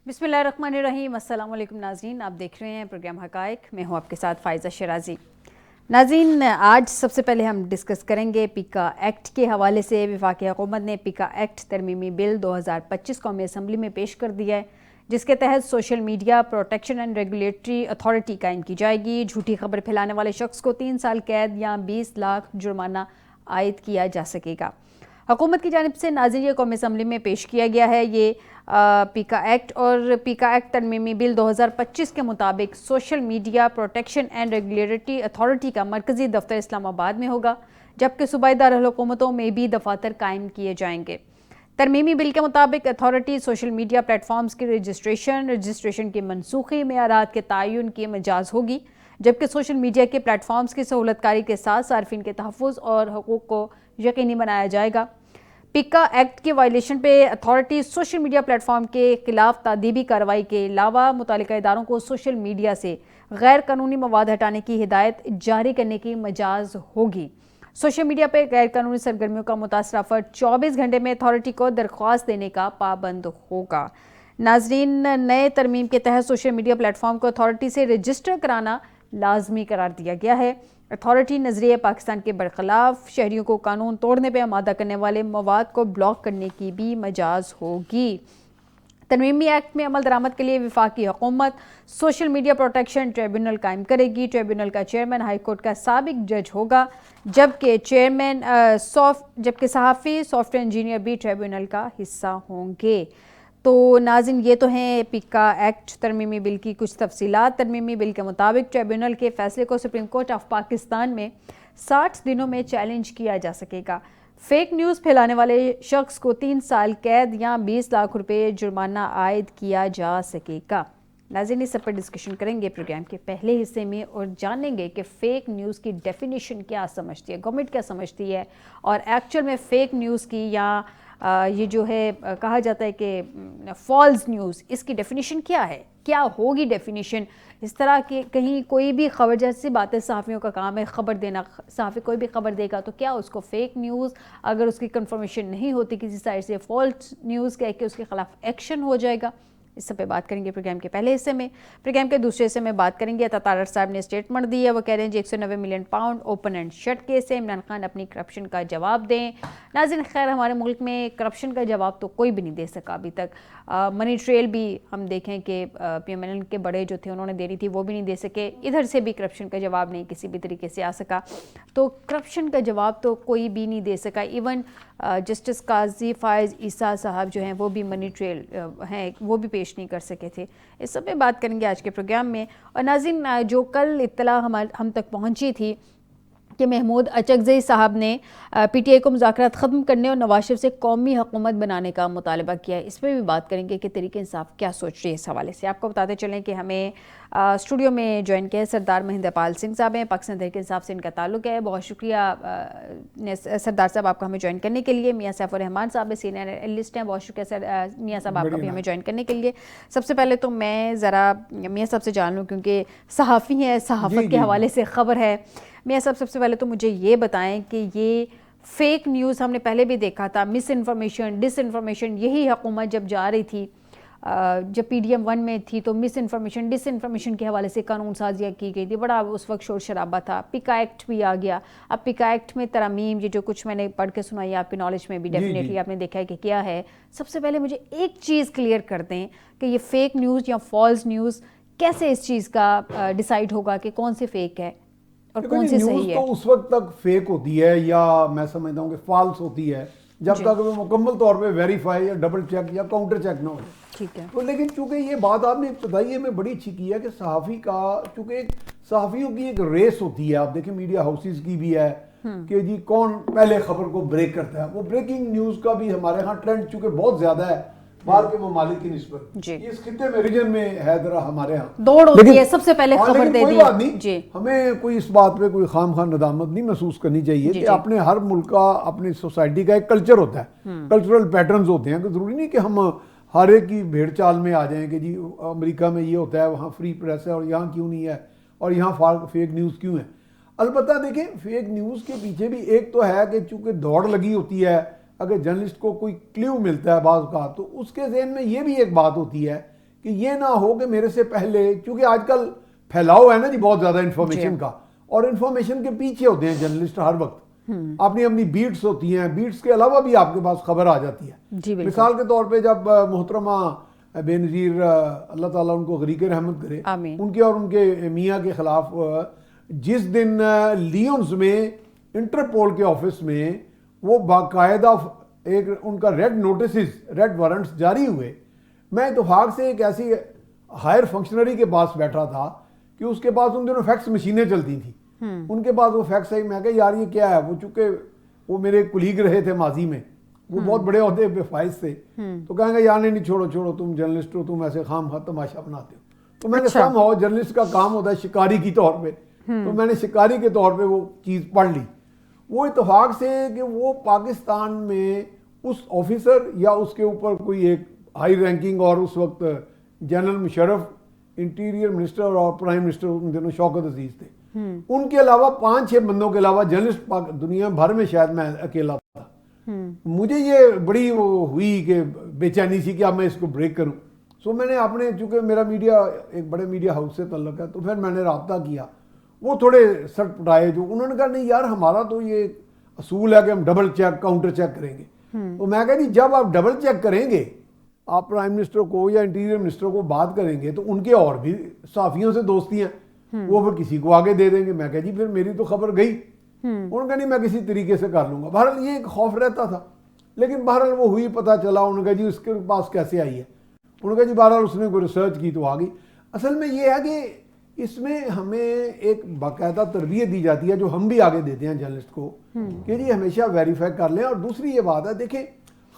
بسم اللہ الرحمن الرحیم۔ السلام علیکم ناظرین، آپ دیکھ رہے ہیں پروگرام حقائق، میں ہوں آپ کے ساتھ فائزہ شیرازی۔ ناظرین، آج سب سے پہلے ہم ڈسکس کریں گے پیکا ایکٹ کے حوالے سے۔ وفاقی حکومت نے پیکا ایکٹ ترمیمی بل 2025 قومی اسمبلی میں پیش کر دیا ہے، جس کے تحت social media protection and regulatory authority قائم کی جائے گی۔ جھوٹی خبر پھیلانے والے شخص کو 3 سال قید یا 20 لاکھ جرمانہ عائد کیا جا سکے گا۔ حکومت کی جانب سے ناظرین یہ قومی اسمبلی میں پیش کیا گیا ہے۔ یہ پیکا ایکٹ اور پیکا ایکٹ ترمیمی بل 2025 کے مطابق social media protection and regulatory authority کا مرکزی دفتر اسلام آباد میں ہوگا، جبکہ صوبائی دارالحکومتوں میں بھی دفاتر قائم کیے جائیں گے۔ ترمیمی بل کے مطابق authority social media platforms کی رجسٹریشن کی منسوخی معیارات کے تعین کی مجاز ہوگی، جبکہ سوشل میڈیا کے پلیٹ فارمز کی سہولت کاری کے ساتھ صارفین کے تحفظ اور حقوق کو یقینی بنایا جائے گا۔ پیکا ایکٹ کی وائلیشن پہ authority social media plate form کے خلاف تادیبی کارروائی کے علاوہ متعلقہ اداروں کو سوشل میڈیا سے غیر قانونی مواد ہٹانے کی ہدایت جاری کرنے کی مجاز ہوگی۔ سوشل میڈیا پہ غیر قانونی سرگرمیوں کا متاثرہ فرد 24 گھنٹے میں اتھارٹی کو درخواست دینے کا پابند ہوگا۔ ناظرین، نئے ترمیم کے تحت سوشل میڈیا پلیٹ فارم کو اتھارٹی سے رجسٹر کرانا لازمی قرار دیا گیا ہے۔ اتھارٹی نظریہ پاکستان کے برخلاف شہریوں کو قانون توڑنے پہ آمادہ کرنے والے مواد کو بلاک کرنے کی بھی مجاز ہوگی۔ ترمیمی ایکٹ میں عمل درآمد کے لیے وفاقی حکومت سوشل میڈیا پروٹیکشن ٹریبیونل قائم کرے گی۔ ٹریبیونل کا چیئرمین ہائی کورٹ کا سابق جج ہوگا، جبکہ صحافی سافٹ ویئر انجینئر بھی ٹریبیونل کا حصہ ہوں گے۔ تو ناظرین، یہ تو ہیں پیکا ایکٹ ترمیمی بل کی کچھ تفصیلات۔ ترمیمی بل کے مطابق ٹریبیونل کے فیصلے کو سپریم کورٹ آف پاکستان میں 60 دنوں میں چیلنج کیا جا سکے گا۔ فیک نیوز پھیلانے والے شخص کو 3 سال قید یا 20 لاکھ روپے جرمانہ عائد کیا جا سکے گا۔ ناظرین، اس سب پر ڈسکشن کریں گے پروگرام کے پہلے حصے میں اور جانیں گے کہ فیک نیوز کی ڈیفینیشن کیا سمجھتی ہے، گورنمنٹ کیا سمجھتی ہے، اور ایکچوئل میں فیک نیوز کی یا یہ جو ہے کہا جاتا ہے کہ فالس نیوز، اس کی ڈیفینیشن کیا ہے، کیا ہوگی ڈیفینیشن۔ اس طرح کہ کہیں کوئی بھی خبر، جیسی بات ہے صحافیوں کا کام ہے خبر دینا، صحافی کوئی بھی خبر دے گا تو کیا اس کو فیک نیوز، اگر اس کی کنفرمیشن نہیں ہوتی کسی سائٹ سے، فالس نیوز کہہ کے اس کے خلاف ایکشن ہو جائے گا۔ اس سب پہ بات کریں گے پروگرام کے پہلے حصے میں۔ پروگرام کے دوسرے حصے میں بات کریں گے عطا تارڑ صاحب نے اسٹیٹمنٹ دی ہے۔ وہ کہہ رہے ہیں جی 190 million pound open and shut case ہے، عمران خان اپنی کرپشن کا جواب دیں۔ ناظرین، خیر ہمارے ملک میں کرپشن کا جواب تو کوئی بھی نہیں دے سکا ابھی تک۔ منی ٹریل بھی ہم دیکھیں کہ پی ایم ایل این کے بڑے جو تھے انہوں نے دینی تھی وہ بھی نہیں دے سکے، ادھر سے بھی کرپشن کا جواب نہیں کسی بھی طریقے سے آ سکا۔ تو کرپشن کا جواب تو کوئی بھی نہیں دے سکا۔ ایون جسٹس قاضی فائز عیسیٰ صاحب جو ہیں وہ بھی منی ٹریل ہیں، وہ بھی پیش نہیں کر سکے تھے۔ اس سب پہ بات کریں گے آج کے پروگرام میں۔ اور ناظرین، جو کل اطلاع ہم تک پہنچی تھی کہ محمود اچکزئی صاحب نے پی ٹی آئی کو مذاکرات ختم کرنے اور نواز شریف سے قومی حکومت بنانے کا مطالبہ کیا ہے، اس پہ بھی بات کریں گے کہ تحریک انصاف کیا سوچ رہی ہے اس حوالے سے۔ آپ کو بتاتے چلیں کہ ہمیں اسٹوڈیو میں جوائن کیا ہے سردار مہندر پال سنگھ صاحب ہیں، پاکستان تحریک انصاف سے ان کا تعلق ہے۔ بہت شکریہ سردار صاحب آپ کا ہمیں جوائن کرنے کے لیے۔ میاں سیف الرحمان صاحب سینئر اینالسٹ ہیں، بہت شکریہ میاں صاحب آپ کا بھی ہمیں جوائن کرنے کے لیے۔ سب سے پہلے تو میں ذرا میاں صاحب سے جان لوں، کیونکہ صحافی ہیں، صحافت کے حوالے سے خبر ہے۔ میاں صاحب سب سے پہلے تو مجھے یہ بتائیں کہ یہ فیک نیوز ہم نے پہلے بھی دیکھا تھا، مس انفارمیشن، ڈس انفارمیشن، یہی حکومت جب جا رہی تھی، جب پی ڈی ایم 1 میں تھی تو مس انفارمیشن، ڈس انفارمیشن کے حوالے سے قانون سازیاں کی گئی تھی، بڑا اس وقت شور شرابہ تھا۔ پیکا ایکٹ بھی آ گیا۔ اب پیکا ایکٹ میں ترامیم، یہ جو کچھ میں نے پڑھ کے سنائی آپ کے نالج میں بھی ڈیفینیٹلی آپ نے دیکھا ہے کہ کیا ہے۔ سب سے پہلے مجھے ایک چیز کلیئر کر دیں کہ یہ فیک نیوز یا فالس نیوز کیسے اس چیز کا ڈیسائیڈ ہوگا کہ کون سے فیک ہے اور کون سے صحیح ہے؟ تو اس وقت تک فیک ہوتی ہے یا میں سمجھتا ہوں کہ فالس ہوتی ہے جب تک وہ مکمل طور پہ ویریفائی یا ڈبل چیک یا کاؤنٹر چیک نہ ہو۔ ٹھیک ہے۔ تو لیکن چونکہ یہ بات آپ نے ابتدائی میں بڑی اچھی کی ہے کہ صحافی کا، چونکہ صحافیوں کی ایک ریس ہوتی ہے، آپ دیکھیں میڈیا ہاؤسز کی بھی ہے کہ جی کون پہلے خبر کو بریک کرتا ہے۔ وہ بریکنگ نیوز کا بھی ہمارے ہاں ٹرینڈ چونکہ بہت زیادہ ہے باہر کے ممالک کی نسبت، اس خطے میں ریجن میں ہے ذرا ہمارے ہاں دوڑ ہوتی ہے سب سے پہلے خبر دے دی۔ کوئی بات نہیں، ہمیں کوئی اس بات پہ کوئی خام خواہ ندامت نہیں محسوس کرنی چاہیے کہ اپنے ہر ملک کا، اپنی سوسائٹی کا ایک کلچر ہوتا ہے، کلچرل پیٹرنز ہوتے ہیں، کہ ضروری نہیں کہ ہم ہر ایک کی بھیڑ چال میں آ جائیں کہ جی امریکہ میں یہ ہوتا ہے، وہاں فری پریس ہے اور یہاں کیوں نہیں ہے، اور یہاں فیک نیوز کیوں ہے۔ البتہ دیکھیں فیک نیوز کے پیچھے بھی ایک تو ہے کہ چونکہ دوڑ لگی ہوتی ہے، اگر جرنلسٹ کو کوئی کلیو ملتا ہے بعض کا، تو اس کے ذہن میں یہ بھی ایک بات ہوتی ہے کہ یہ نہ ہو کہ میرے سے پہلے، چونکہ آج کل پھیلاؤ ہے نا جی بہت زیادہ انفارمیشن کا، اور انفارمیشن کے پیچھے ہوتے ہیں جرنلسٹ ہر وقت، اپنی اپنی بیٹس ہوتی ہیں، بیٹس کے علاوہ بھی آپ کے پاس خبر آ جاتی ہے. مثال کے طور پہ جب محترمہ بے نظیر اللہ تعالیٰ ان کو غریق رحمت کرے، ان کے اور ان کے میاں کے خلاف جس دن لیونز میں انٹرپول کے آفس میں وہ باقاعدہ ایک ان کا ریڈ نوٹسز، ریڈ وارنٹس جاری ہوئے، میں اتفاق سے ایک ایسی ہائر فنکشنری کے پاس بیٹھا تھا کہ اس کے پاس ان دنوں فیکس مشینیں چلتی تھیں، ان کے پاس وہ فیکس آئی، میں کہا یار یہ کیا ہے، وہ چونکہ وہ میرے کلیگ رہے تھے ماضی میں، وہ بہت بڑے عہدے پہ فائز تھے، تو کہیں گے یار نہیں چھوڑو تم جرنلسٹ ہو، تم ایسے خام خواہ تماشا بناتے ہو. تو میں نے سم ہو جرنلسٹ کا کام ہوتا ہے شکاری کی طور پہ، تو میں نے شکاری کے طور پہ وہ چیز پڑھ لی. وہ اتفاق سے کہ وہ پاکستان میں اس آفیسر یا اس کے اوپر کوئی ایک ہائی رینکنگ، اور اس وقت جنرل مشرف انٹیریئر منسٹر اور پرائم منسٹر ان دنوں شوکت عزیز تھے، ان کے علاوہ 5-6 بندوں کے علاوہ جرنلسٹ دنیا بھر میں شاید میں اکیلا تھا. مجھے یہ بڑی وہ ہوئی کہ بے چینی سی کہ اب میں اس کو بریک کروں. سو میں نے اپنے، چونکہ میرا میڈیا ایک بڑے میڈیا ہاؤس سے تعلق ہے، تو پھر میں نے رابطہ کیا. وہ تھوڑے سٹ پٹائے، جو انہوں نے کہا نہیں یار ہمارا تو یہ اصول ہے کہ ہم ڈبل چیک کاؤنٹر چیک کریں گے. تو میں کہا نہیں، جب آپ ڈبل چیک کریں گے، آپ پرائم منسٹر کو یا انٹیریئر منسٹر کو بات کریں گے، تو ان کے اور بھی صحافیوں سے دوستی ہیں، وہ پھر کسی کو آگے دے دیں گے. میں کہا جی پھر میری تو خبر گئی. انہوں نے کہا نہیں میں کسی طریقے سے کر لوں گا. بہرحال یہ ایک خوف رہتا تھا، لیکن بہرحال وہ ہوئی، پتہ چلا. انہوں نے کہا جی اس کے پاس کیسے آئی ہے، انہوں نے کہا جی بہرحال اس نے کوئی ریسرچ کی تو آ گئی. اصل میں یہ ہے کہ اس میں ہمیں ایک باقاعدہ تربیت دی جاتی ہے جو ہم بھی آگے دیتے ہیں جرنلسٹ کو، کہ جی ہمیشہ ویریفائی کر لیں. اور دوسری یہ بات ہے، دیکھیں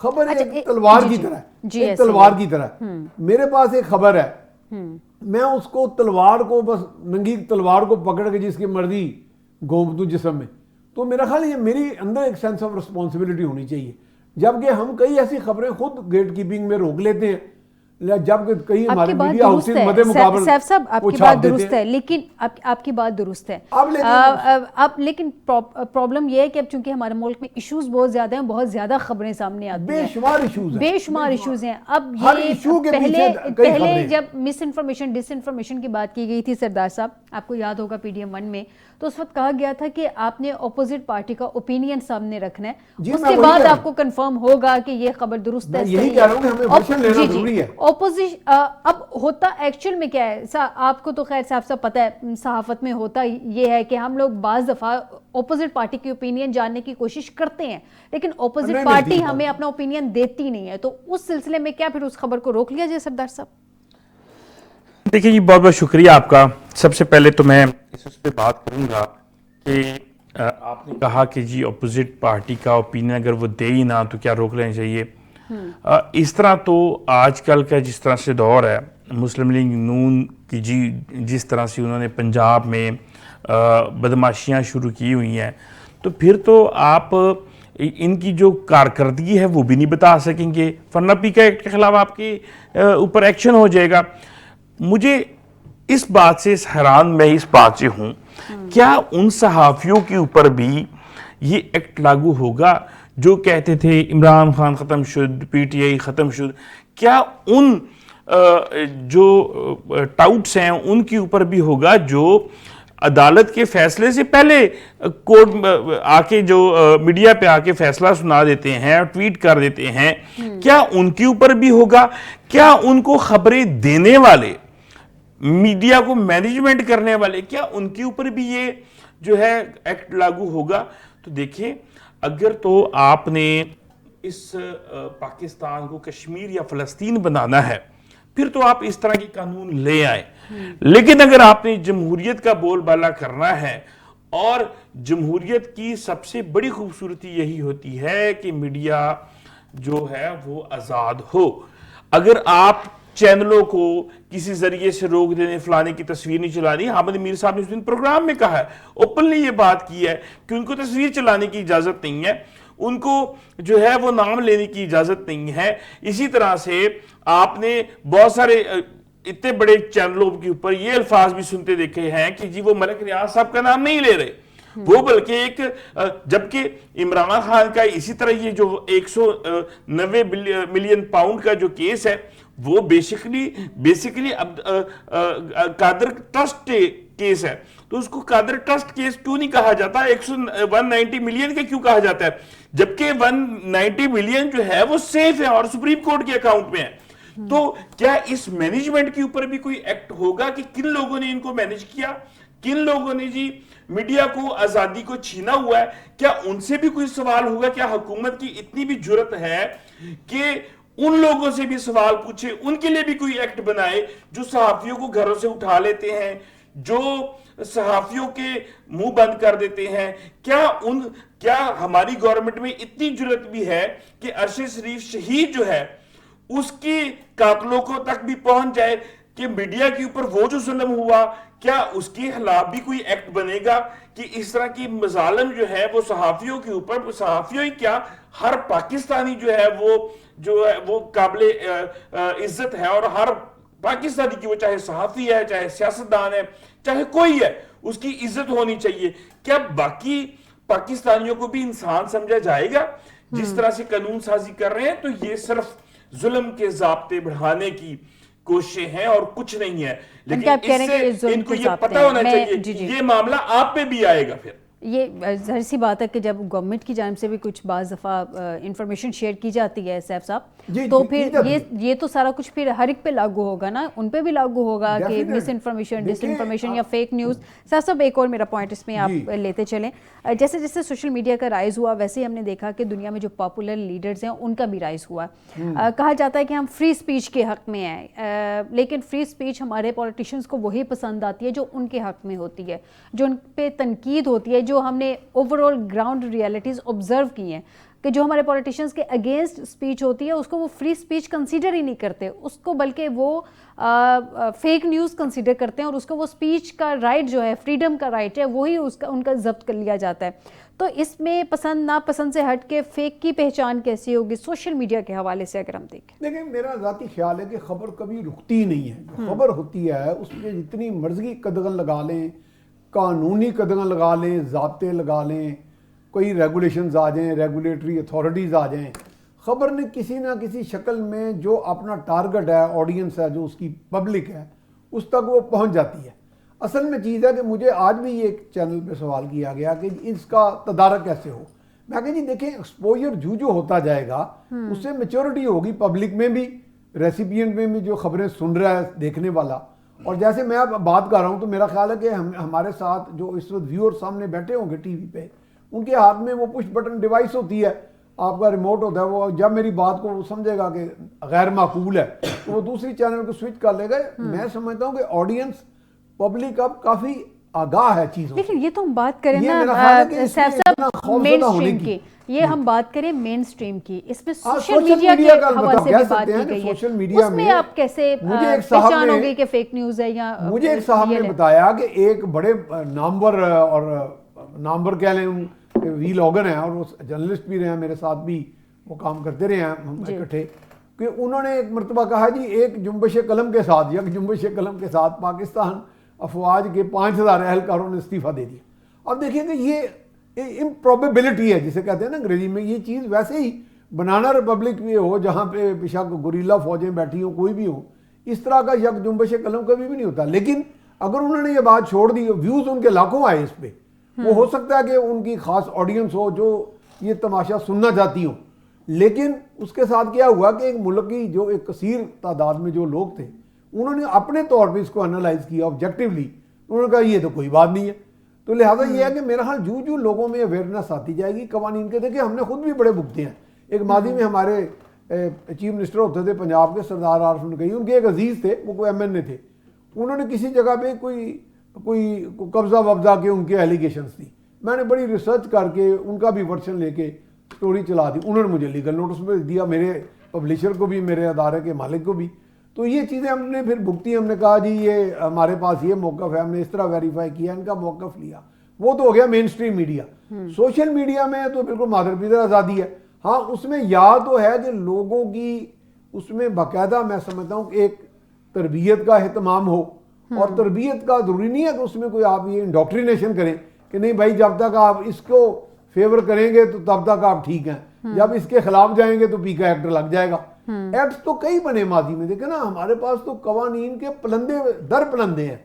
خبر ایک تلوار کی طرح ہے، ایک تلوار کی طرح. میرے پاس ایک خبر ہے، میں اس کو تلوار کو بس ننگی تلوار کو پکڑ کے جس کی مرضی گھونپ دوں جسم میں، تو میرا خیال یہ میری اندر ایک سینس آف رسپانسبلٹی ہونی چاہیے. جبکہ ہم کئی ایسی خبریں خود گیٹ کیپنگ میں روک لیتے ہیں، جبکہ کئی ہمارے میڈیا ہاؤسز مد مقابل سیف صاحب آپ کی بات درست ہے، لیکن آپ کی بات درست ہے. اب لیکن پرابلم یہ ہے کہ اب چونکہ ہمارے ملک میں ایشوز بہت زیادہ ہیں، بہت زیادہ خبریں سامنے آتی ہیں، بے شمار ایشوز ہیں. اب یہ پہلے جب مس انفارمیشن ڈس انفارمیشن کی بات کی گئی تھی سردار صاحب، آپ کو یاد ہوگا PDM 1 میں، تو اس وقت کہا گیا تھا کہ آپ نے اپوزٹ پارٹی کا اوپینین سامنے رکھنا ہے، اس کے بعد آپ کو کنفرم ہوگا کہ یہ خبر درست ہے. یہی کہہ رہا ہوں کہ ہمیں ورشن لینا ضروری ہے. اپوزیشن اب ہوتا ایکچوئل میں کیا ہے، آپ کو تو خیر صاحب پتہ ہے صحافت میں ہوتا یہ ہے کہ ہم لوگ بعض دفعہ اپوزٹ پارٹی کی اوپینین جاننے کی کوشش کرتے ہیں، لیکن اپوزٹ پارٹی ہمیں اپنا اوپینین دیتی نہیں ہے. تو اس سلسلے میں کیا پھر اس خبر کو روک لیا جائے سردار صاحب؟ دیکھیں جی بہت بہت شکریہ آپ کا. سب سے پہلے تو میں اس پہ بات کروں گا کہ آپ نے کہا کہ جی اپوزٹ پارٹی کا اوپینین اگر وہ دے ہی نہ تو کیا روک لینا چاہیے. اس طرح تو آج کل کا جس طرح سے دور ہے، مسلم لیگ نون کی جس طرح سے انہوں نے پنجاب میں بدماشیاں شروع کی ہوئی ہیں، تو پھر تو آپ ان کی جو کارکردگی ہے وہ بھی نہیں بتا سکیں گے، ورنہ پیکا ایکٹ کے خلاف آپ کے اوپر ایکشن ہو جائے گا. مجھے اس بات سے حیران میں اس بات سے ہوں، کیا ان صحافیوں کے اوپر بھی یہ ایکٹ لاگو ہوگا جو کہتے تھے عمران خان ختم شد، PTI ختم شد؟ کیا ان جو ٹاؤٹس ہیں ان کے اوپر بھی ہوگا جو عدالت کے فیصلے سے پہلے کورٹ آ کے جو میڈیا پہ آ کے فیصلہ سنا دیتے ہیں، ٹویٹ کر دیتے ہیں؟ کیا ان کے اوپر بھی ہوگا؟ کیا ان کو خبریں دینے والے، میڈیا کو مینجمنٹ کرنے والے، کیا ان کے اوپر بھی یہ جو ہے ایکٹ لاگو ہوگا؟ تو دیکھیں، اگر تو آپ نے اس پاکستان کو کشمیر یا فلسطین بنانا ہے پھر تو آپ اس طرح کی قانون لے آئیں، لیکن اگر آپ نے جمہوریت کا بول بالا کرنا ہے، اور جمہوریت کی سب سے بڑی خوبصورتی یہی ہوتی ہے کہ میڈیا جو ہے وہ آزاد ہو. اگر آپ چینلوں کو کسی ذریعے سے روک دینے، فلانے کی تصویر نہیں چلانی، حامد میر صاحب نے اس دن پروگرام میں کہا ہے، اوپنلی یہ بات کی ہے کہ ان کو تصویر چلانے کی اجازت نہیں ہے، ان کو جو ہے وہ نام لینے کی اجازت نہیں ہے. اسی طرح سے آپ نے بہت سارے اتنے بڑے چینلوں کے اوپر یہ الفاظ بھی سنتے دیکھے ہیں کہ جی وہ ملک ریاض صاحب کا نام نہیں لے رہے، وہ بلکہ ایک، جبکہ عمران خان کا اسی طرح یہ جو 190 ملین پاؤنڈ کا جو کیس ہے وہ بیسیکلی اب قادر ٹرسٹ کیس ہے، تو اس کو قادر ٹرسٹ کیس کیوں نہیں کہا جاتا، 190 ملین کا کیوں کہا جاتا ہے، جبکہ 190 ملین جو ہے وہ سیف ہے اور سپریم کورٹ کے اکاؤنٹ میں ہے. تو کیا اس مینجمنٹ کے اوپر بھی کوئی ایکٹ ہوگا کہ کن لوگوں نے ان کو مینج کیا، کن لوگوں نے جی میڈیا کو آزادی کو چھینا ہوا ہے، کیا ان سے بھی کوئی سوال ہوگا؟ کیا حکومت کی اتنی بھی جرت ہے کہ ان لوگوں سے بھی سوال پوچھے، ان کے لیے بھی کوئی ایکٹ بنائے جو صحافیوں کو گھروں سے اٹھا لیتے ہیں، جو صحافیوں کے منہ بند کر دیتے ہیں؟ کیا ہماری گورنمنٹ میں اتنی جرت بھی ہے کہ ارشد شریف شہید جو ہے اس کی قاتلوں کو تک بھی پہنچ جائے کہ میڈیا کے اوپر وہ جو ظلم ہوا، کیا اس کے خلاف بھی کوئی ایکٹ بنے گا کہ اس طرح کی مظالم جو ہے وہ صحافیوں کے اوپر، صحافیوں ہی کیا ہر پاکستانی جو ہے وہ قابل عزت ہے، اور ہر پاکستانی کی، وہ چاہے صحافی ہے، چاہے سیاستدان ہے، چاہے کوئی ہے، اس کی عزت ہونی چاہیے. کیا باقی پاکستانیوں کو بھی انسان سمجھا جائے گا؟ جس طرح سے قانون سازی کر رہے ہیں تو یہ صرف ظلم کے ضابطے بڑھانے کی کوششیں ہیں اور کچھ نہیں ہے. لیکن اس سے ان کو یہ پتہ ہونا چاہیے یہ معاملہ آپ پہ بھی آئے گا. پھر یہ ظاہر سی بات ہے کہ جب گورنمنٹ کی جانب سے بھی کچھ بعض دفعہ انفارمیشن شیئر کی جاتی ہے سیف صاحب، تو پھر یہ تو سارا کچھ پھر ہر ایک پہ لاگو ہوگا نا، ان پہ بھی لاگو ہوگا کہ مس انفارمیشن، ڈس انفارمیشن یا فیک نیوز. سیف صاحب ایک اور میرا پوائنٹ اس میں آپ لیتے چلیں، جیسے جیسے سوشل میڈیا کا رائز ہوا ویسے ہی ہم نے دیکھا کہ دنیا میں جو پاپولر لیڈرز ہیں ان کا بھی رائز ہوا. کہا جاتا ہے کہ ہم فری اسپیچ کے حق میں ہیں، لیکن فری اسپیچ ہمارے پولیٹیشینز کو وہی پسند آتی ہے جو ان کے حق میں ہوتی ہے، جو ان پہ تنقید ہوتی ہے، جو ہم نے over all ground realities observe کی ہیں کہ جو ہمارے پولیٹیشینز کے اگینسٹ اسپیچ ہوتی ہے اس کو وہ فری اسپیچ کنسیڈر ہی نہیں کرتے، اس کو بلکہ وہ فیک نیوز کنسیڈر کرتے ہیں، اور اس کو وہ اسپیچ کا رائٹ جو ہے، فریڈم کا رائٹ ہے، وہی ان کا ضبط کر لیا جاتا ہے. تو اس میں پسند ناپسند سے ہٹ کے فیک کی پہچان کیسی ہوگی سوشل میڈیا کے حوالے سے اگر ہم دیکھیں؟ میرا ذاتی خیال ہے کہ خبر کبھی رکتی نہیں ہے. جو خبر ہوتی ہے اس میں جتنی مرضی قدغن لگا لیں، قانونی قدغن لگا لیں، ضابطے لگا لیں، کوئی ریگولیشنز آ جائیں، ریگولیٹری اتھارٹیز آ جائیں، خبر نے کسی نہ کسی شکل میں جو اپنا ٹارگٹ ہے، آڈینس ہے، جو اس کی پبلک ہے، اس تک وہ پہنچ جاتی ہے. اصل میں چیز ہے کہ مجھے آج بھی یہ ایک چینل پہ سوال کیا گیا کہ اس کا تدارک کیسے ہو. میں کہا جی دیکھیں، ایکسپوجر جو ہوتا جائے گا اس سے میچورٹی ہوگی پبلک میں بھی، ریسیپینٹ میں بھی، جو خبریں سن رہا ہے دیکھنے والا. اور جیسے میں اب بات کر رہا ہوں تو میرا خیال ہے کہ ہمارے ساتھ جو اس وقت ویور سامنے بیٹھے ہوں گے ٹی وی پہ، ان کے ہاتھ میں وہ پش بٹن ڈیوائس ہوتی ہے، آپ کا ریموٹ ہوتا ہے، وہ جب میری بات کو وہ سمجھے گا کہ غیر معقول ہے تو وہ دوسری چینل کو سوئچ کر لے گا. میں سمجھتا ہوں کہ آڈینس، پبلک اب کافی آگاہ ہے چیزوں. لیکن یہ تو ہم بات کریں نا سیف صاحب مین اسٹریم کی، یہ ہم بات کریں مین اسٹریم کی، اس میں سوشل میڈیا کے حوالے سے بھی بات کی گئی ہے، اس میں آپ کیسے پہچان ہوگی کہ فیک نیوز ہے یا؟ مجھے ایک صاحب نے بتایا کہ ایک بڑے نامور، اور نامور کہہ لیں، وی لاگر ہیں اور وہ جرنلسٹ بھی رہے ہیں، میرے ساتھ بھی وہ کام کرتے رہے ہیں ہم اکٹھے، کہ انہوں نے ایک مرتبہ کہا جی ایک جنبش قلم کے ساتھ، یک جنبش قلم کے ساتھ پاکستان افواج کے 5000 اہلکاروں نے استعفیٰ دے دیا. اب دیکھیں کہ یہ امپروبیبلٹی ہے جسے کہتے ہیں نا انگریزی میں. یہ چیز ویسے ہی بنانا ریپبلک بھی ہو جہاں پہ بشک گوریلا فوجیں بیٹھی ہوں، کوئی بھی ہو، اس طرح کا یک جنبش قلم کبھی بھی نہیں ہوتا. لیکن اگر انہوں نے یہ بات چھوڑ دی، ویوز ان کے لاکھوں آئے اس پہ، وہ ہو سکتا ہے کہ ان کی خاص آڈینس ہو جو یہ تماشا سننا چاہتی ہوں، لیکن اس کے ساتھ کیا ہوا کہ ایک ملک کی جو ایک کثیر تعداد میں جو لوگ تھے انہوں نے اپنے طور پہ اس کو انالائز کیا آبجیکٹیولی. انہوں نے کہا یہ تو کوئی بات نہیں ہے. تو لہٰذا یہ ہے کہ میرا حال جو لوگوں میں اویئرنیس آتی جائے گی قوانین کے، دیکھیں ہم نے خود بھی بڑے بھگتے ہیں. ایک ماضی میں ہمارے چیف منسٹر ہوتے تھے پنجاب کے، سردار عارف نقوی، ان کے ایک عزیز تھے، وہ کوئی MNA تھے، انہوں نے کسی جگہ پہ کوئی قبضہ وبضہ کے ان کے ایلیگیشنز تھی. میں نے بڑی ریسرچ کر کے ان کا بھی ورشن لے کے سٹوری چلا دی. انہوں نے مجھے لیگل نوٹس بھیج دیا، میرے پبلشر کو بھی، میرے ادارے کے مالک کو بھی. تو یہ چیزیں ہم نے پھر بھگتی. ہم نے کہا جی یہ ہمارے پاس یہ موقف ہے، ہم نے اس طرح ویریفائی کیا، ان کا موقف لیا. وہ تو ہو گیا مین اسٹریم میڈیا. سوشل میڈیا میں تو بالکل مادر پیدر آزادی ہے. ہاں اس میں یا تو ہے کہ لوگوں کی اس میں باقاعدہ میں سمجھتا ہوں کہ ایک تربیت کا اہتمام ہو، اور تربیت کا ضروری نہیں ہے کہ اس میں کوئی آپ یہ انڈوکٹرینیشن کریں کہ نہیں بھائی جب تک آپ اس کو فیور کریں گے تو تب تک آپ ٹھیک ہیں، جب اس کے خلاف جائیں گے تو پی کا ایکٹ لگ جائے گا. ایکٹس تو کئی بنے ماضی میں، دیکھیں نا ہمارے پاس تو قوانین کے پلندے در پلندے ہیں،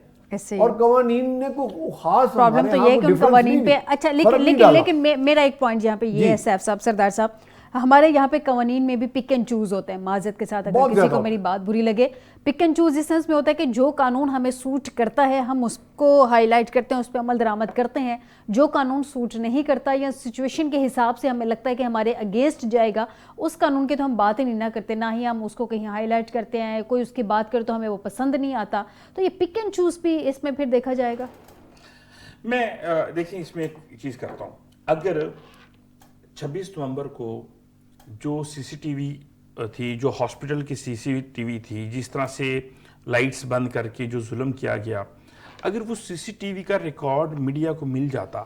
اور قوانین نے کوئی خاص پرابلم تو یہ ہے کہ ان قوانین پہ اچھا لیکن میرا ایک پوائنٹ یہاں پہ یہ ہے سیف صاحب، سردار صاحب، ہمارے یہاں پہ قوانین میں بھی پک اینڈ چوز ہوتے ہیں، معذرت کے ساتھ اگر کسی کو میری بات بری لگے، پک اینڈ چوز اس سینس میں ہوتا ہے کہ جو قانون ہمیں سوٹ کرتا ہے ہم اس کو ہائی لائٹ کرتے ہیں، اس پہ عمل درآمد کرتے ہیں، جو قانون سوٹ نہیں کرتا یا سچویشن کے حساب سے ہمیں لگتا ہے کہ ہمارے اگینسٹ جائے گا، اس قانون کے تو ہم بات ہی نہیں نہ کرتے، نہ ہی ہم اس کو کہیں ہائی لائٹ کرتے ہیں، کوئی اس کی بات کرے تو ہمیں وہ پسند نہیں آتا، تو یہ پک اینڈ چوز بھی اس میں پھر دیکھا جائے گا۔ میں دیکھیں اس میں ایک چیز کرتا ہوں، اگر 26 نومبر کو جو سی سی ٹی وی تھی، جو ہاسپٹل کی سی سی ٹی وی تھی، جس طرح سے لائٹس بند کر کے جو ظلم کیا گیا، اگر وہ سی سی ٹی وی کا ریکارڈ میڈیا کو مل جاتا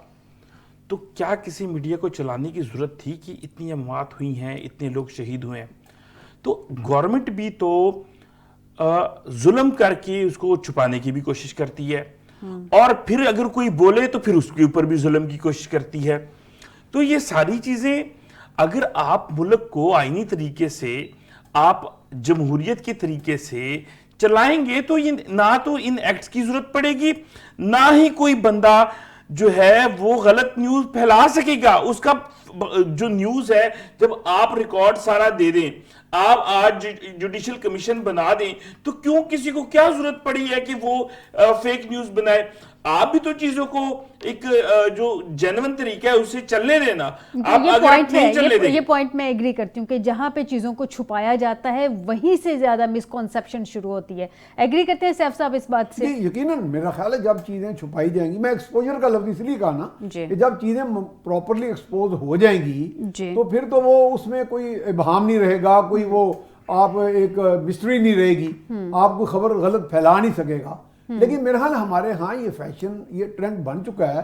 تو کیا کسی میڈیا کو چلانے کی ضرورت تھی کہ اتنی اموات ہوئی ہیں، اتنے لوگ شہید ہوئے ہیں؟ تو گورنمنٹ بھی تو ظلم کر کے اس کو چھپانے کی بھی کوشش کرتی ہے، اور پھر اگر کوئی بولے تو پھر اس کے اوپر بھی ظلم کی کوشش کرتی ہے۔ تو یہ ساری چیزیں اگر آپ ملک کو آئینی طریقے سے، آپ جمہوریت کے طریقے سے چلائیں گے تو نہ تو ان ایکٹس کی ضرورت پڑے گی، نہ ہی کوئی بندہ جو ہے وہ غلط نیوز پھیلا سکے گا۔ اس کا جو نیوز ہے، جب آپ ریکارڈ سارا دے دیں، آپ آج جوڈیشل کمیشن بنا دیں، تو کیوں کسی کو کیا ضرورت پڑی ہے کہ وہ فیک نیوز بنائے؟ آپ بھی تو چیزوں کو ایک جو جینون طریقہ ہے اسے چلنے دینا۔ یہ پوائنٹ میں ایگری کرتی ہوں کہ جہاں پہ چیزوں کو چھپایا جاتا ہے وہیں سے زیادہ مسکنسیپشن شروع ہوتی ہے۔ ایگری کرتے ہیں سیف صاحب اس بات سے؟ یقیناً میرا خیال ہے جب چیزیں چھپائی جائیں گی، میں ایکسپوجر کا لفظ اس لیے کہا نا کہ جب چیزیں پراپرلی ایکسپوز ہو جائیں گی تو پھر تو وہ اس میں کوئی ابہام نہیں رہے گا، کوئی وہ آپ ایک مسٹری نہیں رہے گی، آپ کو خبر غلط پھیلا نہیں سکے گا۔ لیکن میرا حال ہمارے ہاں یہ فیشن، یہ ٹرینڈ بن چکا ہے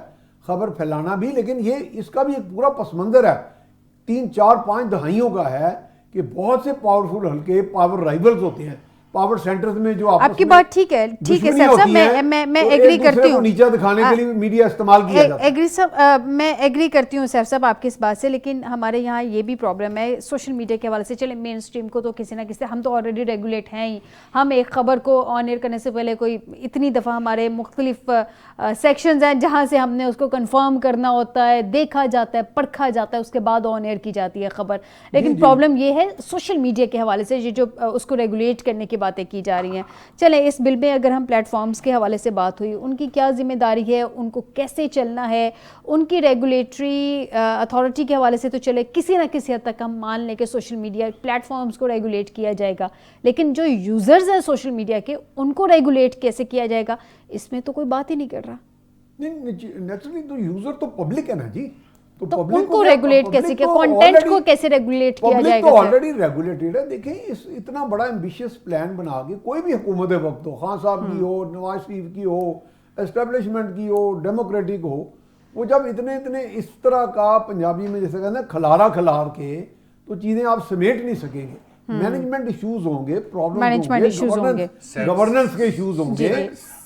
خبر پھیلانا بھی، لیکن یہ اس کا بھی ایک پورا پس منظر ہے 3 4 5 دہائیوں کا ہے کہ بہت سے پاورفل حلقے پاور رائیولز ہوتے ہیں، پاور سینٹرز میں جو آپ کی بات ٹھیک ہے سیف صاحب، میں ایگری کرتی ہوں، نیچا دکھانے کے لیے میڈیا استعمال کیا جاتا ہے۔ میں ایگری کرتی ہوں سیف صاحب آپ کی اس بات سے، لیکن ہمارے یہاں یہ بھی پرابلم ہے سوشل میڈیا کے حوالے سے۔ چلیں مین اسٹریم کو تو کسی نہ کسی، ہم تو آلریڈی ریگولیٹ ہیں ہی، ہم ایک خبر کو آن ایئر کرنے سے پہلے کوئی اتنی دفعہ ہمارے مختلف سیکشنز ہیں جہاں سے ہم نے اس کو کنفرم کرنا ہوتا ہے، دیکھا جاتا ہے، پرکھا جاتا ہے، اس کے بعد آن ایئر کی جاتی ہے خبر۔ لیکن پرابلم یہ ہے سوشل میڈیا کے حوالے سے، یہ جو اس کو ریگولیٹ کرنے کی باتیں کی جا رہی ہیں۔ چلیں اس بل میں اگر ہم پلیٹ فارمز کے حوالے سے بات ہوئی، ان کی کیا ذمہ داری ہے، ان کو کیسے چلنا ہے، ان کی ریگولیٹری اتھارٹی کے حوالے سے تو چلے کسی نہ کسی حد تک ہم مان لیں کہ سوشل میڈیا پلیٹ فارمز کو ریگولیٹ کیا جائے گا، لیکن جو یوزرز ہیں سوشل میڈیا کے ان کو ریگولیٹ کیسے کیا جائے گا، اس میں تو کوئی بات ہی نہیں کر رہا۔ نہیں نیچرلی تو یوزر تو پبلک ہے نا جی، تو ان کو ریگولیٹ کیسے کیا، کنٹینٹ کو کیسے ریگولیٹ کیا جائے گا؟ تو آلریڈی ریگولیٹڈ ہے۔ دیکھیں اتنا بڑا ایمبیشیس پلان بنا کے کوئی بھی حکومت وقت ہو، خان صاحب کی ہو، نواز شریف کی ہو، اسٹیبلشمنٹ کی ہو، ڈیموکریٹک ہو، وہ جب اتنے اس طرح کا پنجابی میں جیسے کہتے ہیں کھلارا کھلار کے تو چیزیں آپ سمیٹ نہیں سکیں گے۔ مینجمنٹ ایشوز ہوں گے، پرابلمز ہوں گے، گورننس کے ایشوز ہوں گے،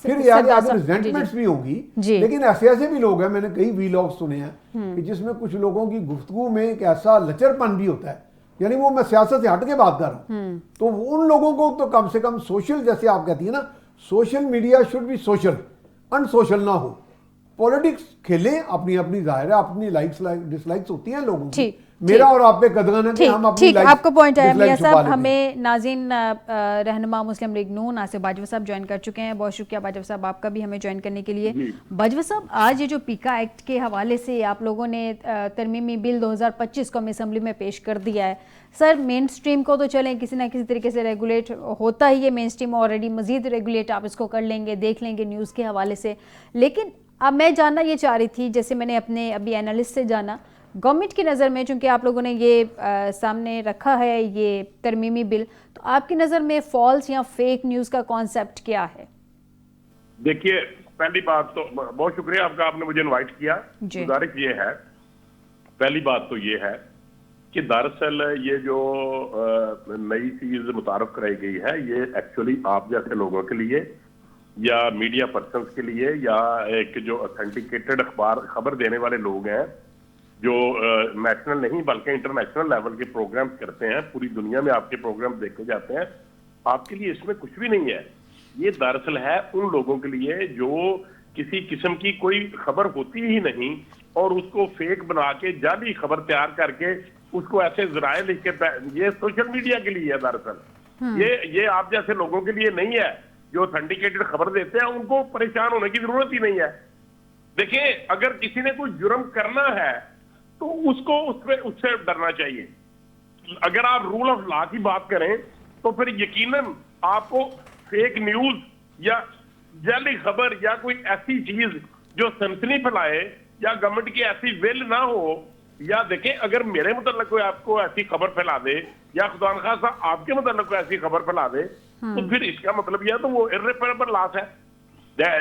پھر یہ آگے ریزنٹمنٹس بھی ہوں گی۔ لیکن ایسے بھی لوگ ہیں، میں نے کئی وی لاگ سنے ہیں کہ جس میں کچھ لوگوں کی گفتگو میں ایک ایسا لچر پن بھی ہوتا ہے، یعنی وہ میں سیاست سے ہٹ کے بات کر رہا ہوں، تو ان لوگوں کو تو کم سے کم سوشل، جیسے آپ کہتی ہیں نا social media should be social, unsocial نہ ہو۔ پولیٹکس کھیلیں، اپنی اپنی ظاہر ہے اپنی لائکس ڈس لائکس ہوتی ہیں لوگوں کی، میرا اور آپ پہ قدغن ہے کہ ہم اپنی لائکس آپ کو پوائنٹ آیا میاں صاحب۔ ہمیں ناظرین رہنما مسلم لیگ نون آصف باجوہ صاحب جوائن کر چکے ہیں، بہت شکریہ باجوہ صاحب آپ کا بھی ہمیں جوائن کرنے کے لیے۔ باجوہ صاحب آج یہ جو پیکا ایکٹ کے حوالے سے آپ لوگوں نے ترمیمی بل 2025 کو ہم اسمبلی میں پیش کر دیا ہے، سر مین اسٹریم کو تو چلیں کسی نہ کسی طریقے سے ریگولیٹ ہوتا ہی ہے، مین اسٹریم آلریڈی، مزید ریگولیٹ آپ اس کو کر لیں گے، دیکھ لیں گے نیوز کے حوالے سے، لیکن اب میں جاننا یہ چاہ رہی تھی، جیسے میں نے اپنے ابھی اینالسٹ سے جانا، گورنمنٹ کی نظر میں چونکہ آپ لوگوں نے یہ سامنے رکھا ہے یہ ترمیمی بل، تو آپ کی نظر میں فالس یا فیک نیوز کا کانسیپٹ کیا ہے؟ دیکھیے پہلی بات تو بہت شکریہ آپ کا، آپ نے مجھے انوائٹ کیا۔ گزارش یہ ہے، پہلی بات تو یہ ہے کہ دراصل یہ جو نئی چیز متعارف کرائی گئی ہے یہ ایکچولی آپ جیسے لوگوں کے لیے یا میڈیا پرسنز کے لیے یا ایک جو اتھینٹیکیٹڈ خبر دینے والے لوگ ہیں جو نیشنل نہیں بلکہ انٹرنیشنل لیول کے پروگرامز کرتے ہیں, پوری دنیا میں آپ کے پروگرام دیکھے جاتے ہیں, آپ کے لیے اس میں کچھ بھی نہیں ہے. یہ دراصل ہے ان لوگوں کے لیے جو کسی قسم کی کوئی خبر ہوتی ہی نہیں اور اس کو فیک بنا کے جعلی خبر تیار کر کے اس کو ایسے ذرائع لکھ کے, یہ سوشل میڈیا کے لیے ہے دراصل. یہ آپ جیسے لوگوں کے لیے نہیں ہے جو اتھینٹیکیٹڈ خبر دیتے ہیں, ان کو پریشان ہونے کی ضرورت ہی نہیں ہے. دیکھیں, اگر کسی نے کوئی جرم کرنا ہے تو اس کو اس سے ڈرنا چاہیے. اگر آپ رول آف لا کی بات کریں تو پھر یقیناً آپ کو فیک نیوز یا جعلی خبر یا کوئی ایسی چیز جو سنسنی پھیلائے یا گورنمنٹ کی ایسی ول نہ ہو, یا دیکھیں اگر میرے متعلق کوئی آپ کو ایسی خبر پھیلا دے یا خدا نخواستہ آپ کے متعلق کوئی ایسی خبر پھیلا دے تو پھر اس کا مطلب یہ ہے تو وہ irreparable loss ہے.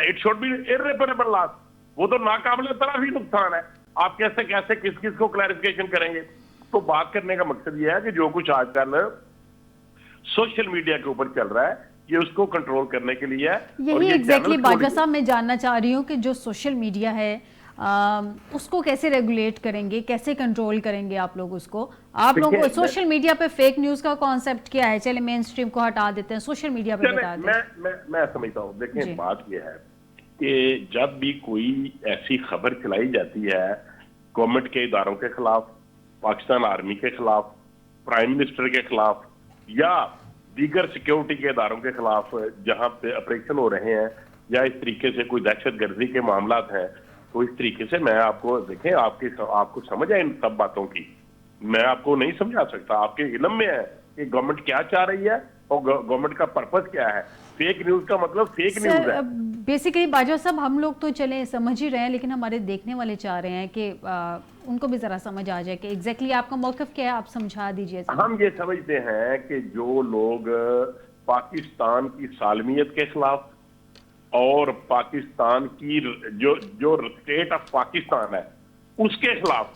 It should be irreparable loss. وہ تو ناقابل تلافی نقصان ہے. آپ کیسے کس کو کلیریفیکیشن کریں گے؟ تو بات کرنے کا مقصد یہ ہے کہ جو کچھ آج کل سوشل میڈیا کے اوپر چل رہا ہے یہ اس کو کنٹرول کرنے کے لیے ہے. یہی ایگزیکٹلی باجوہ صاحب میں جاننا چاہ رہی ہوں کہ جو سوشل میڈیا ہے اس کو کیسے ریگولیٹ کریں گے, کیسے کنٹرول کریں گے آپ لوگ اس کو؟ آپ لوگ سوشل میڈیا پہ فیک نیوز کا کانسیپٹ کیا ہے؟ چلے مین سٹریم کو ہٹا دیتے ہیں, سوشل میڈیا پہ بتا دیں. میں سمجھتا ہوں. دیکھیں بات یہ ہے کہ جب بھی کوئی ایسی خبر چلائی جاتی ہے گورنمنٹ کے اداروں کے خلاف, پاکستان آرمی کے خلاف, پرائم منسٹر کے خلاف یا دیگر سیکیورٹی کے اداروں کے خلاف جہاں پہ آپریشن ہو رہے ہیں یا اس طریقے سے کوئی دہشت گردی کے معاملات ہیں, تو اس طریقے سے میں آپ کو دیکھیں آپ کو سمجھ ہے ان سب باتوں کی, میں آپ کو نہیں سمجھا سکتا. آپ کے علم میں ہے کہ گورنمنٹ کیا چاہ رہی ہے اور گورنمنٹ کا پرپس کیا ہے. فیک نیوز کا مطلب فیک نیوز ہے. بیسیکلی باجوہ صاحب ہم لوگ تو چلیں سمجھ ہی رہے ہیں, لیکن ہمارے دیکھنے والے چاہ رہے ہیں کہ ان کو بھی ذرا سمجھ آ جائے کہ ایگزیکٹلی آپ کا موقف کیا ہے, آپ سمجھا دیجئے. ہم یہ سمجھتے ہیں کہ جو لوگ پاکستان کی سالمیت کے خلاف اور پاکستان کی جو اسٹیٹ آف پاکستان ہے اس کے خلاف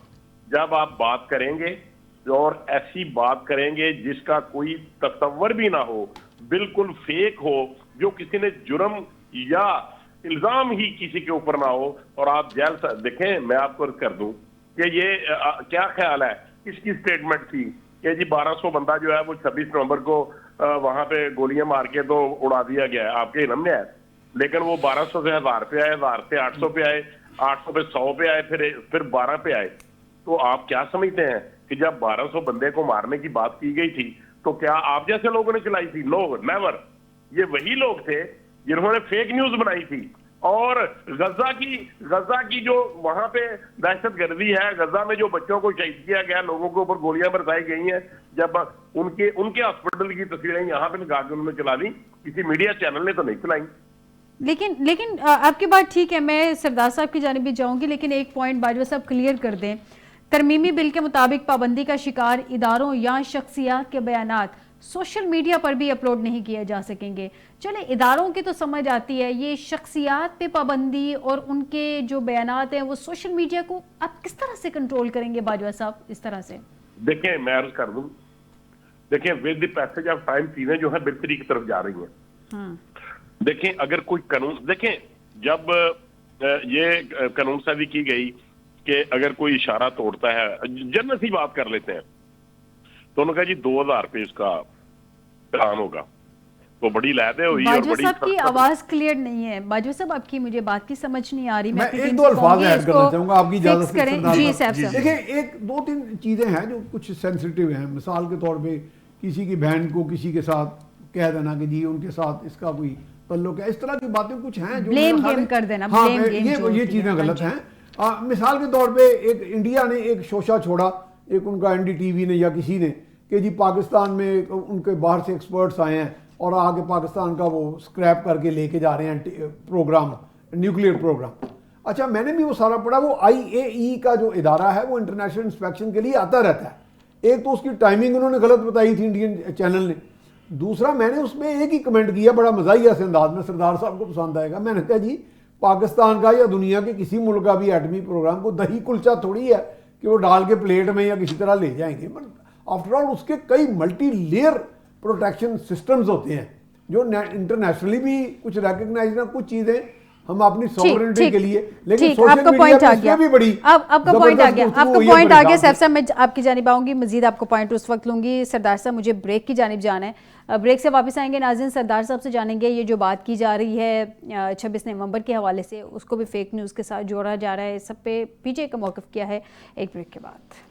جب آپ بات کریں گے اور ایسی بات کریں گے جس کا کوئی تصور بھی نہ ہو, بالکل فیک ہو, جو کسی نے جرم یا الزام ہی کسی کے اوپر نہ ہو, اور آپ جیل سے دیکھیں, میں آپ کو کر دوں کہ یہ کیا خیال ہے کس کی اسٹیٹمنٹ تھی کہ جی 1200 بندہ جو ہے وہ 26 نومبر کو وہاں پہ گولیاں مار کے تو اڑا دیا گیا ہے, آپ کے علم میں ہے. لیکن وہ 1200 سے 1000 پہ آئے, 1000 سے 800 پہ آئے, 800 پہ 100 پہ آئے, پھر 12 پہ آئے. تو آپ کیا سمجھتے ہیں کہ جب 1200 بندے کو مارنے کی بات کی گئی تھی تو کیا آپ جیسے لوگوں نے چلائی تھی؟ نو, نیور. یہ وہی لوگ تھے جنہوں نے فیک نیوز بنائی تھی. اور غزہ کی جو وہاں پہ دہشت گردی ہے, غزہ میں جو بچوں کو شہید کیا گیا, لوگوں کے اوپر گولیاں برسائی گئی ہیں, جب ان کے ہاسپٹل کی تصویریں یہاں پہ لگا کے انہوں نے چلا دی, کسی میڈیا چینل نے تو نہیں چلائی. لیکن آپ کی بات ٹھیک ہے, میں سردار صاحب کی جانب بھی جاؤں گی, لیکن ایک پوائنٹ باجوہ صاحب کلیئر کر دیں. ترمیمی بل کے مطابق پابندی کا شکار اداروں یا شخصیات کے بیانات سوشل میڈیا پر بھی اپلوڈ نہیں کیے جا سکیں گے. چلیں اداروں کی تو سمجھ آتی ہے, یہ شخصیات پہ پابندی اور ان کے جو بیانات ہیں وہ سوشل میڈیا کو آپ کس طرح سے کنٹرول کریں گے باجوہ صاحب اس طرح سے؟ دیکھیں میں عرض کر دوں, دیکھیں with the passage of time چیزیں جو ہیں بہتری کی طرف جا رہی ہیں. دیکھیں اگر کوئی قانون, دیکھیں جب یہ قانون سازی کی گئی کہ اگر کوئی اشارہ توڑتا ہے, جنرل سی بات کر لیتے ہیں, تو انہوں نے کہا جی 2000 پہ اس کا چلان ہوگا, تو بڑی لہدیں ہوئی. باجوہ صاحب کی آواز کلیئر نہیں ہے. باجوہ صاحب آپ کی مجھے بات کی سمجھ نہیں آ رہی. میں ایک دو الفاظ ایڈ کرنا چاہوں گا آپ کی اجازت سے. جی صاحب. دیکھیں ایک دو تین چیزیں ہیں جو کچھ سینسیٹیو ہیں. مثال کے طور پہ کسی کی بہن کو کسی کے ساتھ کہہ دینا کہ جی ان کے ساتھ اس کا کوئی تعلق ہے, اس طرح کی باتیں کچھ ہیں جو بلیم گیم کر دینا. یہ چیزیں غلط ہیں. مثال کے طور پہ ایک انڈیا نے ایک شوشہ چھوڑا, ایک ان کا این ڈی ٹی وی نے یا کسی نے, کہ جی پاکستان میں ان کے باہر سے ایکسپرٹس آئے ہیں اور آگے پاکستان کا وہ سکریپ کر کے لے کے جا رہے ہیں پروگرام, نیوکلیئر پروگرام. اچھا میں نے بھی وہ سارا پڑھا. وہ IAEA کا جو ادارہ ہے وہ انٹرنیشنل انسپیکشن کے لیے آتا رہتا ہے. ایک تو اس کی ٹائمنگ انہوں نے غلط بتائی تھی انڈین چینل نے. دوسرا میں نے اس میں ایک ہی کمنٹ کیا بڑا مزاحیہ سے انداز میں, سردار صاحب کو پسند آئے گا. میں نے کہا جی پاکستان کا یا دنیا کے کسی ملک کا بھی ایٹمی پروگرام کو دہی کلچا تھوڑی ہے کہ وہ ڈال کے پلیٹ میں یا کسی طرح لے جائیں گے. آفٹر آل اس کے کئی ملٹی لیئر پروٹیکشن سسٹمز ہوتے ہیں جو انٹرنیشنلی بھی کچھ ریکگنائز ہیں, کچھ چیزیں ہم اپنی سوورنٹی کے لیے، لیکن ٹھیک، سوشل آپ کا میڈیا پوائنٹ پہ آ اس گیا، میں بھی بڑی آپ کا پوائنٹ آ گیا، زبردست آپ کا گفتگو پوائنٹ یہ آ گیا. بڑی سیف صاحب میں آپ کی جانب آؤں گی، مزید آپ کو پوائنٹ اس وقت لوں گی. سردار صاحب مجھے بریک کی جانب جانا ہے، بریک سے واپس آئیں گے. ناظرین سردار صاحب سے جانیں گے یہ جو بات کی جا رہی ہے 26 نومبر کے حوالے سے، اس کو بھی فیک نیوز کے ساتھ جوڑا جا رہا ہے، سب پہ پی ٹی آئی کا موقف کیا ہے. ایک بریک کے بعد